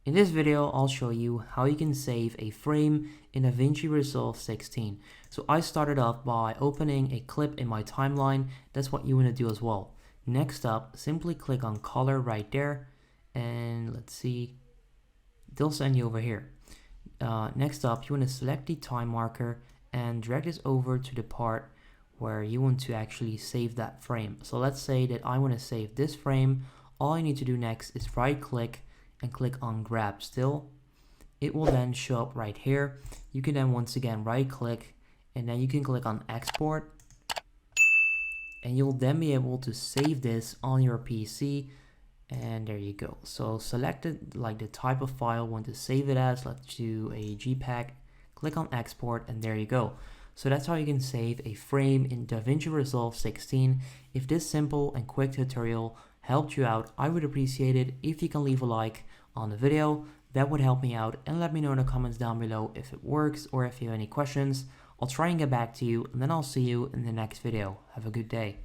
In this video, I'll show you how you can save a frame in Davinci Resolve 16. So I started off by opening a clip in my timeline. That's what you want to do as well. Next up, simply click on color right there, and let's see, they'll send you over here. Next up, you want to select the time marker and drag this over to the part where you want to actually save that frame. So let's say that I want to save this frame. All I need to do next is right click and click on grab still. It will then show up right here. You can then once again right click and then you can click on export, and you'll then be able to save this on your PC. And there you go. So select it, like the type of file you want to save it as. Let's do a JPEG, click on export, and there you go. So that's how you can save a frame in Davinci Resolve 16. If this simple and quick tutorial helped you out, I would appreciate it if you can leave a like on the video. That would help me out, and let me know in the comments down below if it works or if you have any questions. I'll try and get back to you, and then I'll see you in the next video. Have a good day.